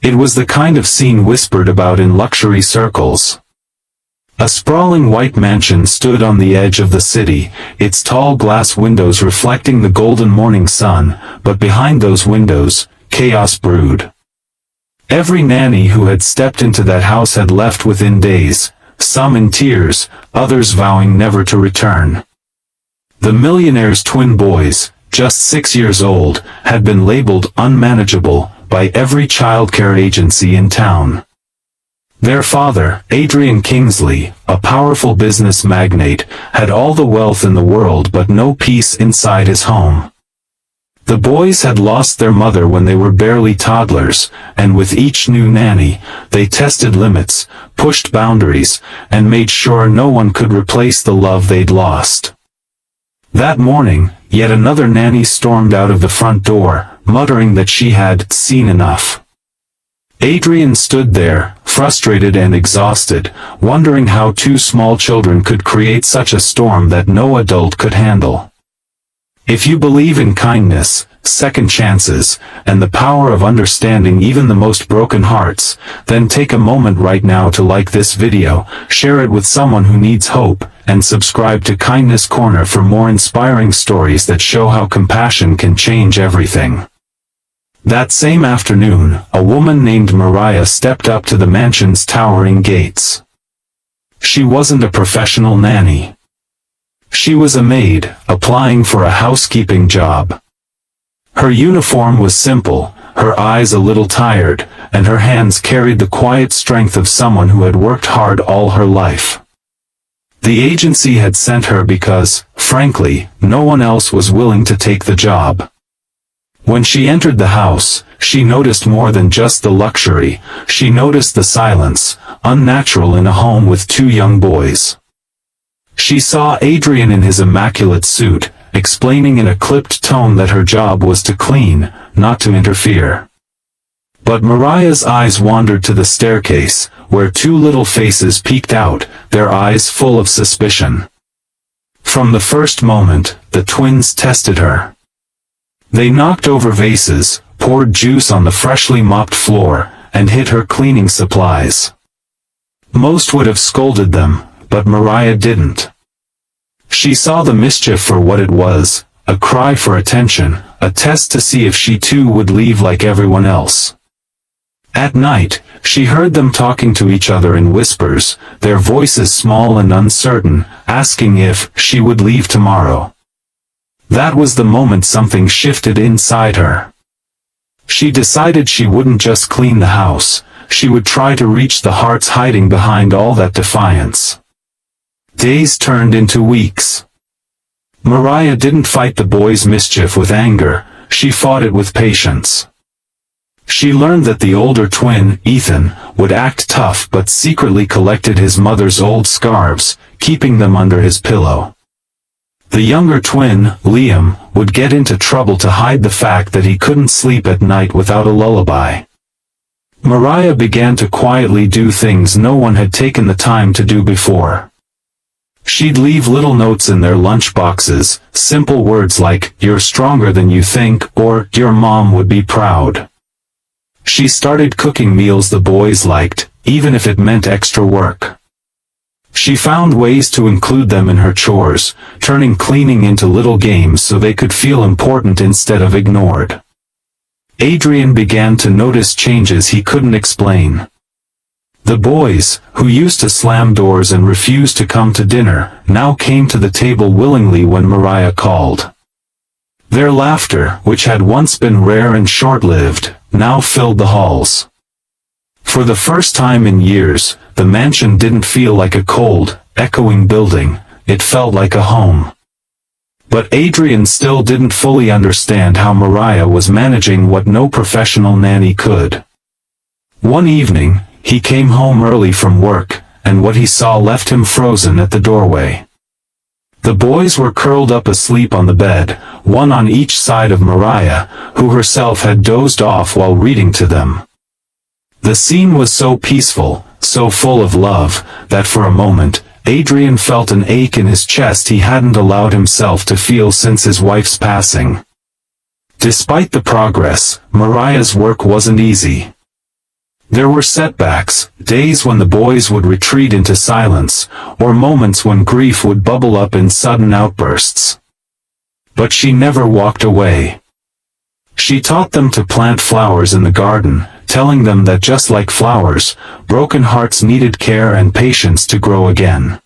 It was the kind of scene whispered about in luxury circles. A sprawling white mansion stood on the edge of the city, its tall glass windows reflecting the golden morning sun, but behind those windows, chaos brewed. Every nanny who had stepped into that house had left within days, some in tears, others vowing never to return. The Millionaire's twin boys, just 6 years old, had been labeled unmanageable by every childcare agency in town. Their father, Adrian Kingsley, a powerful business magnate, had all the wealth in the world but no peace inside his home. The boys had lost their mother when they were barely toddlers, and with each new nanny, they tested limits, pushed boundaries, and made sure no one could replace the love they'd lost. That morning, yet another nanny stormed out of the front door, muttering that she had seen enough. Adrian stood there, frustrated and exhausted, wondering how two small children could create such a storm that no adult could handle. If you believe in kindness, second chances, and the power of understanding even the most broken hearts, then take a moment right now to like this video, share it with someone who needs hope, and subscribe to Kindness Corner for more inspiring stories that show how compassion can change everything. That same afternoon, a woman named Mariah stepped up to the mansion's towering gates. She wasn't a professional nanny. She was a maid, applying for a housekeeping job. Her uniform was simple, her eyes a little tired, and her hands carried the quiet strength of someone who had worked hard all her life. The agency had sent her because, frankly, no one else was willing to take the job. When she entered the house, she noticed more than just the luxury, she noticed the silence, unnatural in a home with two young boys. She saw Adrian in his immaculate suit, explaining in a clipped tone that her job was to clean, not to interfere. But Mariah's eyes wandered to the staircase, where two little faces peeked out, their eyes full of suspicion. From the first moment, the twins tested her. They knocked over vases, poured juice on the freshly mopped floor, and hid her cleaning supplies. Most would have scolded them, but Mariah didn't. She saw the mischief for what it was, a cry for attention, a test to see if she too would leave like everyone else. At night, she heard them talking to each other in whispers, their voices small and uncertain, asking if she would leave tomorrow. That was the moment something shifted inside her. She decided she wouldn't just clean the house, she would try to reach the hearts hiding behind all that defiance. Days turned into weeks. Mariah didn't fight the boys' mischief with anger, she fought it with patience. She learned that the older twin, Ethan, would act tough but secretly collected his mother's old scarves, keeping them under his pillow. The younger twin, Liam, would get into trouble to hide the fact that he couldn't sleep at night without a lullaby. Mariah began to quietly do things no one had taken the time to do before. She'd leave little notes in their lunch boxes, simple words like, "You're stronger than you think," or "Your mom would be proud." She started cooking meals the boys liked, even if it meant extra work. She found ways to include them in her chores, turning cleaning into little games so they could feel important instead of ignored. Adrian began to notice changes he couldn't explain. The boys, who used to slam doors and refuse to come to dinner, now came to the table willingly when Mariah called. Their laughter, which had once been rare and short-lived, now filled the halls. For the first time in years, the mansion didn't feel like a cold, echoing building, it felt like a home. But Adrian still didn't fully understand how Mariah was managing what no professional nanny could. One evening, he came home early from work, and what he saw left him frozen at the doorway. The boys were curled up asleep on the bed, one on each side of Mariah, who herself had dozed off while reading to them. The scene was so peaceful, so full of love, that for a moment, Adrian felt an ache in his chest he hadn't allowed himself to feel since his wife's passing. Despite the progress, Mariah's work wasn't easy. There were setbacks, days when the boys would retreat into silence, or moments when grief would bubble up in sudden outbursts. But she never walked away. She taught them to plant flowers in the garden, telling them that just like flowers, broken hearts needed care and patience to grow again.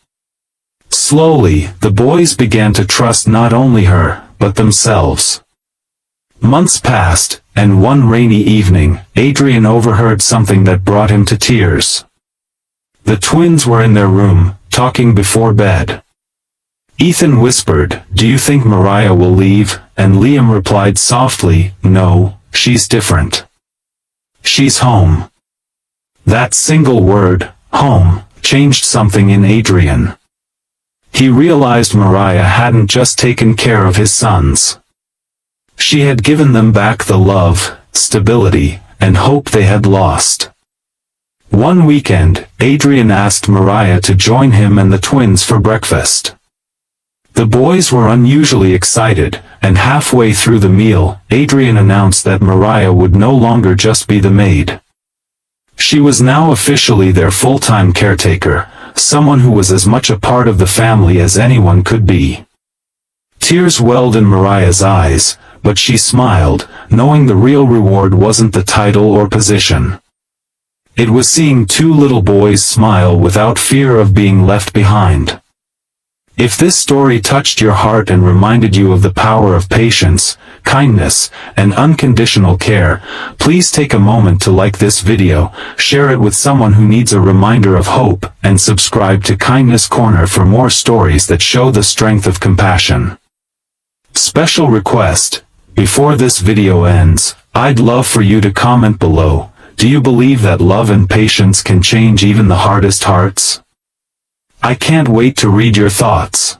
Slowly, the boys began to trust not only her, but themselves. Months passed, and one rainy evening, Adrian overheard something that brought him to tears. The twins were in their room, talking before bed. Ethan whispered, "Do you think Mariah will leave?" And Liam replied softly, "No, she's different. She's home." That single word, home, changed something in Adrian. He realized Mariah hadn't just taken care of his sons. She had given them back the love, stability, and hope they had lost. One weekend, Adrian asked Mariah to join him and the twins for breakfast. The boys were unusually excited, and halfway through the meal, Adrian announced that Mariah would no longer just be the maid. She was now officially their full-time caretaker, someone who was as much a part of the family as anyone could be. Tears welled in Mariah's eyes, but she smiled, knowing the real reward wasn't the title or position. It was seeing two little boys smile without fear of being left behind. If this story touched your heart and reminded you of the power of patience, kindness, and unconditional care, please take a moment to like this video, share it with someone who needs a reminder of hope, and subscribe to Kindness Corner for more stories that show the strength of compassion. Special request: before this video ends, I'd love for you to comment below, do you believe that love and patience can change even the hardest hearts? I can't wait to read your thoughts.